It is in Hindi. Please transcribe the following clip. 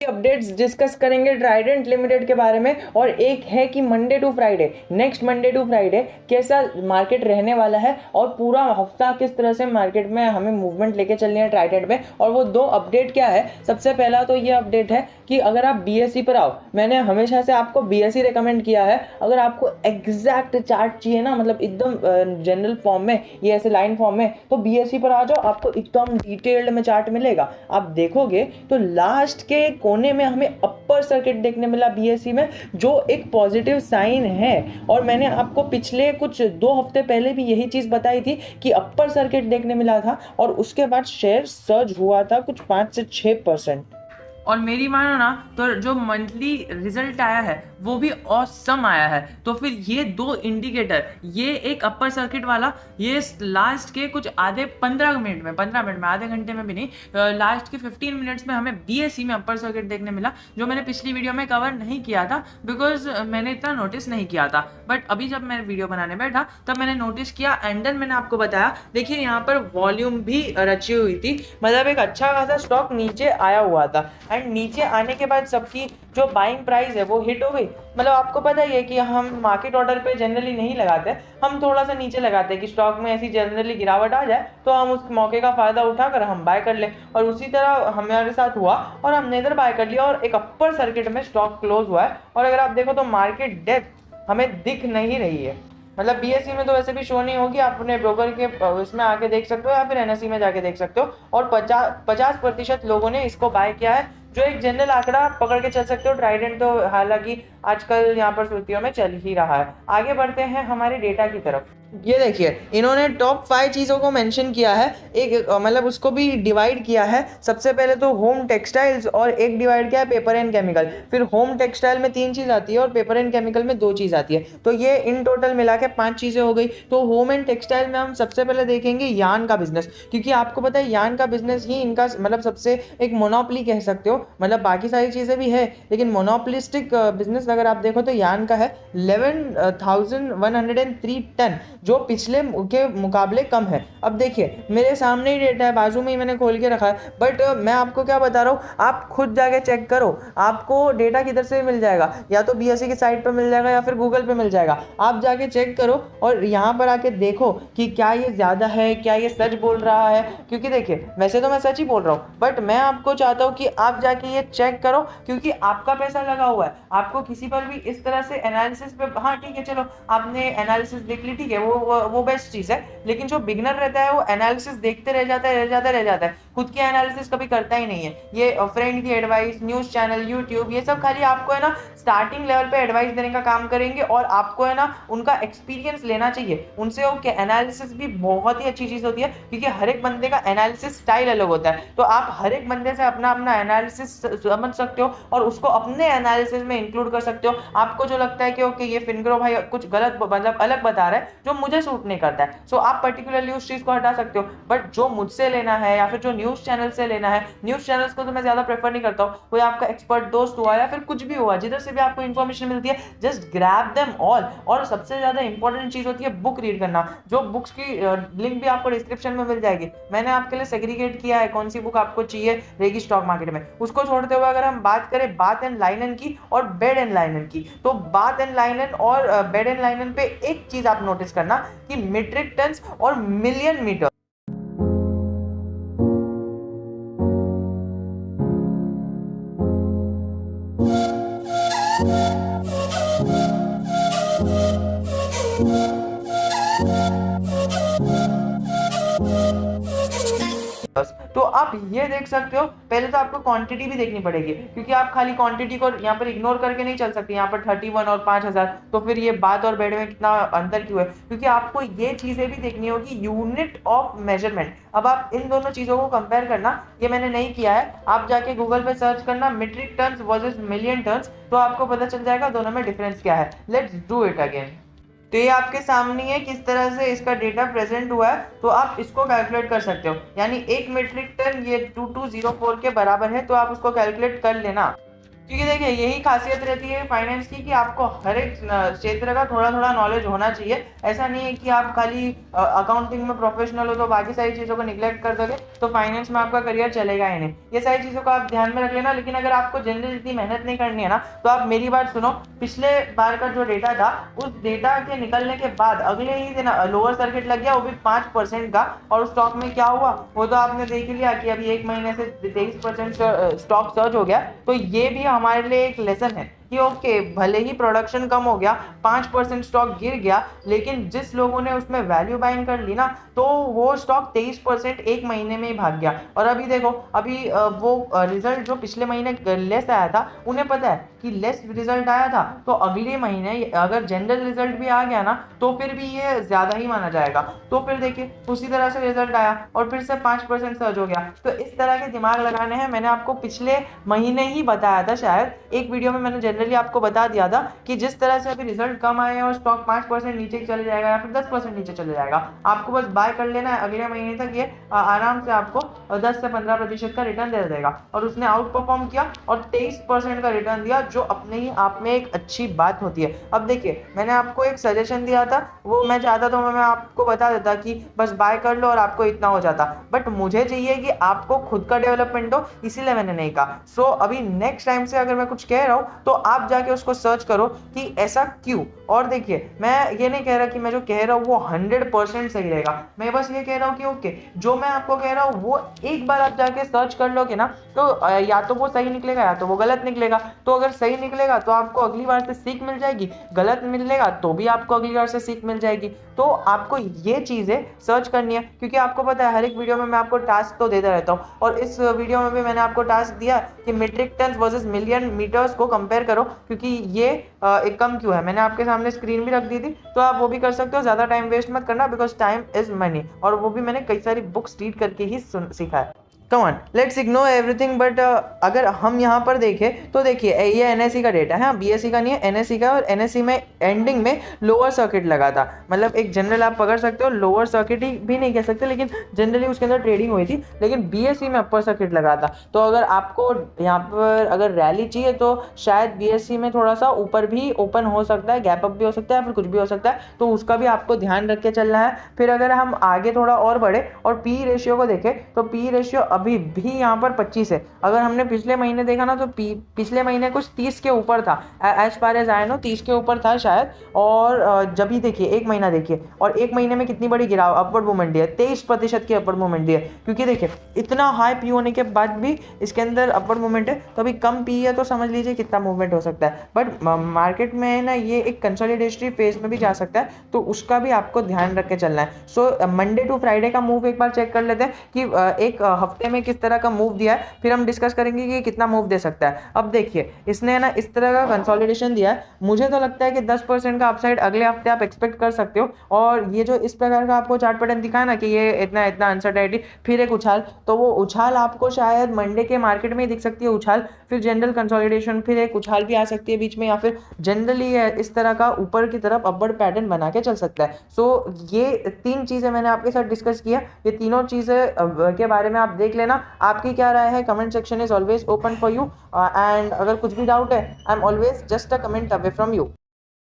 अपडेट्स डिस्कस करेंगे ट्राइडेंट लिमिटेड के बारे में। और एक है कि Monday to Friday, next Monday to Friday कैसा मार्केट रहने वाला है और पूरा हफ्ता किस तरह से मार्केट में हमें मूवमेंट लेके चलनी है ट्राइडेंट में। और वो दो अपडेट क्या है, सबसे पहला तो ये अपडेट है कि अगर आप बीएसई पर आओ, मैंने हमेशा से आपको बीएसई रिकमेंड किया है। अगर आपको एग्जैक्ट चार्ट चाहिए ना, मतलब एकदम जनरल फॉर्म में, ये ऐसे लाइन फॉर्म में, तो बीएसई पर आ जाओ, आपको एकदम डिटेल्ड में चार्ट मिलेगा। आप देखोगे तो लास्ट के कोने में हमें अपर सर्किट देखने मिला बीएसई में, जो एक पॉजिटिव साइन है। और मैंने आपको पिछले कुछ 2 हफ्ते पहले भी यही चीज बताई थी कि अपर सर्किट देखने मिला था और उसके बाद शेयर सर्ज हुआ था कुछ 5 से 6%। और मेरी मानो ना तो जो मंथली रिजल्ट आया है वो भी ऑसम आया है। तो फिर ये दो इंडिकेटर, ये एक अपर सर्किट वाला, ये लास्ट के कुछ आधे 15 मिनट में, आधे घंटे में भी नहीं, लास्ट के 15 मिनट्स में हमें बीएसई में अपर सर्किट देखने मिला, जो मैंने पिछली वीडियो में कवर नहीं किया था बिकॉज मैंने इतना नोटिस नहीं किया था। बट अभी जब मैं वीडियो बनाने बैठा तब मैंने नोटिस किया एंड देन मैंने आपको बताया। देखिए यहाँ पर वॉल्यूम भी रची हुई थी, मतलब एक अच्छा खासा स्टॉक नीचे आया हुआ था एंड नीचे आने के बाद सबकी जो बाइंग प्राइस है वो हिट हो गई। मतलब आपको पता ही है कि हम मार्केट ऑर्डर पे जनरली नहीं लगाते, हम थोड़ा सा नीचे लगाते हैं कि स्टॉक में ऐसी जनरली गिरावट आ जाए तो हम उस मौके का फायदा उठाकर हम बाय कर लें। और उसी तरह हमारे साथ हुआ और हमने इधर बाय कर लिया और एक अपर सर्किट में स्टॉक क्लोज हुआ है। और अगर आप देखो तो मार्केट डेप्थ हमें दिख नहीं रही है, मतलब बीएसई में तो वैसे भी शो नहीं होगी, आप अपने ब्रोकर के इसमें आके देख सकते हो या फिर एनएसई में जाके देख सकते हो। और 50% लोगों ने इसको बाय किया है, जो एक जनरल आंकड़ा पकड़ के चल सकते हो। ट्राइडेंट तो हालांकि आजकल यहाँ पर सुर्खियों में चल ही रहा है। आगे बढ़ते हैं हमारे डेटा की तरफ। ये देखिए इन्होंने टॉप 5 चीज़ों को मेंशन किया है, एक मतलब उसको भी डिवाइड किया है। सबसे पहले तो होम टेक्सटाइल्स और एक डिवाइड किया है पेपर एंड केमिकल। फिर होम टेक्सटाइल में 3 चीज़ आती है और पेपर एंड केमिकल में 2 चीज़ आती है, तो ये इन टोटल मिला के 5 चीज़ें हो गई। तो होम एंड टेक्सटाइल में हम सबसे पहले देखेंगे यान का बिजनेस, क्योंकि आपको पता है यान का बिजनेस ही इनका मतलब सबसे एक मोनोपोली कह सकते हो। मतलब बाकी सारी चीज़ें भी है लेकिन मोनोपोलिस्टिक बिजनेस अगर आप देखो तो यान का है 11,103 टन, जो पिछले के मुकाबले कम है। अब देखिए मेरे सामने ही डेटा है, बाजू में ही मैंने खोल के रखा है, बट मैं आपको क्या बता रहा हूँ, आप खुद जाके चेक करो। आपको डेटा किधर से मिल जाएगा, या तो बीएसई की साइट पर मिल जाएगा या फिर गूगल पे मिल जाएगा। आप जाके चेक करो और यहाँ पर आके देखो कि क्या ये ज़्यादा है, क्या ये सच बोल रहा है। क्योंकि देखिए वैसे तो मैं सच ही बोल रहा हूँ, बट मैं आपको चाहता हूँ कि आप जाके ये चेक करो, क्योंकि आपका पैसा लगा हुआ है। आपको किसी पर भी इस तरह से एनालिसिस पे, हाँ ठीक है चलो आपने एनालिसिस देख ली, ठीक है, वो बेस्ट चीज़ है। लेकिन जो बिगनर रहता है वो एनालिसिस देखते रह जाता है, खुद की एनालिसिस कभी करता ही नहीं है। ये फ्रेंड की एडवाइस, न्यूज़ चैनल, यूट्यूब, ये सब खाली आपको है ना स्टार्टिंग लेवल पे एडवाइस देने का काम करेंगे और आपको है ना उनका एक्सपीरियंस लेना चाहिए उनसे। ओके, एनालिसिस भी बहुत ही अच्छी चीज़ होती है क्योंकि हर एक बंदे का एनालिसिस स्टाइल अलग होता है, तो आप हर एक बंदे से अपना अपना एनालिसिस समझ सकते हो और उसको अपने एनालिसिस में इंक्लूड कर सकते हो। आपको जो लगता है कि ओके ये फिनग्रो भाई कुछ गलत मतलब अलग बता रहा है जो मुझे सूट नहीं करता है, सो आप पर्टिकुलरली उस चीज़ को हटा सकते हो। बट जो मुझसे लेना है या फिर जो न्यूज़ चैनल से लेना है, न्यूज़ चैनल्स को तो मैं ज़्यादा प्रेफर नहीं करता हूँ। कोई आपका एक्सपर्ट दोस्त हुआ या फिर कुछ भी हुआ, जिधर से भी आपको इन्फॉर्मेशन मिलती है, जस्ट ग्रैब देम ऑल। और सबसे ज़्यादा इंपॉर्टेंट चीज़ होती है बुक रीड करना, जो बुक्स की लिंक भी आपको डिस्क्रिप्शन में मिल जाएगी। मैंने आपके लिए सेग्रीगेट किया है कौन सी बुक आपको चाहिए रहेगी स्टॉक मार्केट में। उसको छोड़ते हुए अगर हम बात करें बात एंड लाइनन की और बेड एंड लाइनन की, तो बात एंड लाइनन और बेड एंड लाइनन पे एक चीज़ आप नोटिस करना कि मीट्रिक टन्स और मिलियन मीटर। तो आप ये देख सकते हो, पहले तो आपको क्वांटिटी भी देखनी पड़ेगी क्योंकि आप खाली क्वांटिटी को यहाँ पर इग्नोर करके नहीं चल सकते। यहाँ पर 31 और 5000, तो फिर ये बात और बेड में कितना अंतर क्यों है, क्योंकि आपको ये चीजें भी देखनी होगी, यूनिट ऑफ मेजरमेंट। अब आप इन दोनों चीजों को कंपेयर करना, ये मैंने नहीं किया है, आप जाके गूगल पे सर्च करना metric tons versus million tons, तो आपको पता चल जाएगा दोनों में डिफरेंस क्या है। Let's do it again. तो ये आपके सामने है किस तरह से इसका डेटा प्रेजेंट हुआ है, तो आप इसको कैलकुलेट कर सकते हो। यानी 1 मीट्रिक टन ये 2204 के बराबर है, तो आप उसको कैलकुलेट कर लेना। क्योंकि देखिए यही खासियत रहती है फाइनेंस की कि आपको हर एक क्षेत्र का थोड़ा थोड़ा नॉलेज होना चाहिए। ऐसा नहीं है कि आप खाली अकाउंटिंग में प्रोफेशनल हो तो बाकी सारी चीज़ों को निग्लेक्ट कर दोगे तो फाइनेंस में आपका करियर चलेगा ही नहीं। ये सारी चीज़ों को आप ध्यान में रख लेना। लेकिन अगर आपको जनरल इतनी मेहनत नहीं करनी है ना तो आप मेरी बात सुनो, पिछले बार का जो डेटा था उस डेटा के निकलने के बाद अगले ही दिन लोअर सर्किट लग गया, वो भी 5% का। और उस स्टॉक में क्या हुआ वो तो आपने देख ही लिया कि अभी एक महीने से 23% स्टॉक सर्च हो गया। तो ये भी हमारे लिए एक लेसन है कि ओके भले ही प्रोडक्शन कम हो गया, 5% स्टॉक गिर गया, लेकिन जिस लोगों ने उसमें वैल्यू बाइंग कर ली ना तो वो स्टॉक 23% एक महीने में ही भाग गया। और अभी देखो अभी वो रिजल्ट जो पिछले महीने लेस आया था उन्हें पता है कि लेस रिजल्ट आया था तो अगले महीने अगर जनरल रिजल्ट भी आ गया ना तो फिर भी ये ज़्यादा ही माना जाएगा। तो फिर देखिए उसी तरह से रिजल्ट आया और फिर से 5% सर्ज हो गया। तो इस तरह के दिमाग लगाने हैं। मैंने आपको पिछले महीने ही बताया था, शायद एक वीडियो में मैंने जनरली आपको बता दिया था कि जिस तरह से अभी रिजल्ट कम आए और स्टॉक 5% नीचे चले जाएगा या फिर 10% नीचे चले जाएगा, आपको बस बाय कर लेना है। अगले महीने तक ये आराम से आपको 10 से 15% का रिटर्न दे देगा। और उसने आउट परफॉर्म किया और 23% का रिटर्न दिया, जो अपने ही आप में एक अच्छी बात होती है। अब देखिए मैंने आपको एक सजेशन दिया था, वो मैं चाहता तो मैं आपको बता देता कि बस बाय कर लो और आपको इतना हो जाता, बट मुझे चाहिए कि आपको खुद का डेवलपमेंट हो, इसीलिए मैंने नहीं कहा। सो अभी नेक्स्ट टाइम से अगर मैं कुछ कह रहा हूँ तो आप जाके उसको सर्च करो कि ऐसा क्यों। और देखिए मैं ये नहीं कह रहा कि मैं जो कह रहा हूँ वो 100% सही रहेगा, मैं बस ये कह रहा हूँ कि ओके जो मैं आपको कह रहा हूँ वो एक बार आप जाके सर्च कर लोगे ना तो या तो वो सही निकलेगा या तो वो गलत निकलेगा। तो अगर सही निकलेगा तो आपको अगली बार से सीख मिल जाएगी, गलत मिलेगा तो भी आपको अगली बार से सीख मिल जाएगी। तो आपको ये चीज़ें सर्च करनी है, क्योंकि आपको पता है हर एक वीडियो में मैं आपको टास्क तो देता रहता हूँ। और इस वीडियो में भी मैंने आपको टास्क दिया कि metric ton versus million meters को कंपेयर करो, क्योंकि ये एक कम क्यों है। मैंने आपके सामने स्क्रीन भी रख दी थी, तो आप वो भी कर सकते हो। ज़्यादा टाइम वेस्ट मत करना, बिकॉज टाइम इज मनी, और वो भी मैंने कई सारी बुक्स रीड करके ही सीखा है। Come on let's ignore everything. But अगर हम यहाँ पर देखें तो देखिए ये एनएससी का डेटा है, हाँ बीएससी का नहीं है, एनएससी का। और एनएससी में एंडिंग में लोअर सर्किट लगा था, मतलब एक जनरल आप पकड़ सकते हो, लोअर सर्किट ही भी नहीं कह सकते, लेकिन जनरली उसके अंदर ट्रेडिंग हुई थी। लेकिन बीएससी में अपर सर्किट लगा था। तो अगर आपको यहाँ पर अगर रैली चाहिए तो शायद बीएससी में थोड़ा सा ऊपर भी ओपन हो सकता है, गैप अप भी हो सकता है, फिर कुछ भी हो सकता है, तो उसका भी आपको ध्यान रख के चलना है। फिर अगर हम आगे थोड़ा और बढ़े और पी रेशियो को देखें तो पी रेशियो अभी भी यहाँ पर 25 है। अगर हमने पिछले महीने देखा ना तो पिछले महीने कुछ 30 के ऊपर था, as far as I know 30 के ऊपर था शायद। और जब ही देखिए एक महीना देखिए, और एक महीने में कितनी बड़ी गिराव अपवर्ड मूवमेंट है, 23% की अपवर्ड मूवमेंट है। क्योंकि देखिए इतना हाई पी होने के बाद भी इसके अंदर अपवर्ड मूवमेंट है, तो अभी कम पी है तो समझ लीजिए कितना मूवमेंट हो सकता है। बट मार्केट में ना ये एक कंसोलिडेटरी फेज में भी जा सकता है, तो उसका भी आपको ध्यान रख के चलना है। सो मंडे टू फ्राइडे का मूव एक बार चेक कर लेते हैं कि एक हफ्ते में किस तरह का मूव दिया है, फिर हम डिस्कस करेंगे कि कितना मूव दे सकता है। अब देखिए इसने ना इस तरह का कंसोलिडेशन दिया है, मुझे तो लगता है कि 10% का अपसाइड अगले हफ्ते आप एक्सपेक्ट कर सकते हो। और ये जो इस प्रकार का आपको चार्ट पैटर्न दिखा ना कि ये इतना इतना अनसर्टेनिटी, फिर एक उछाल, तो वो उछाल आपको शायद मंडे के मार्केट में ही दिख सकती है उछाल, फिर जनरल कंसोलिडेशन, फिर एक उछाल भी आ सकती है बीच में, या फिर जनरली इस तरह का ऊपर की तरफ अपवर्ड पैटर्न बना के चल सकता है। सो ये 3 चीज़ें मैंने आपके साथ डिस्कस किया, ये तीनों चीज़ें के बारे में आप देख लेना। आपकी क्या राय है, comment section is always open for you. And अगर कुछ भी डाउट है, I am always just a comment away from you.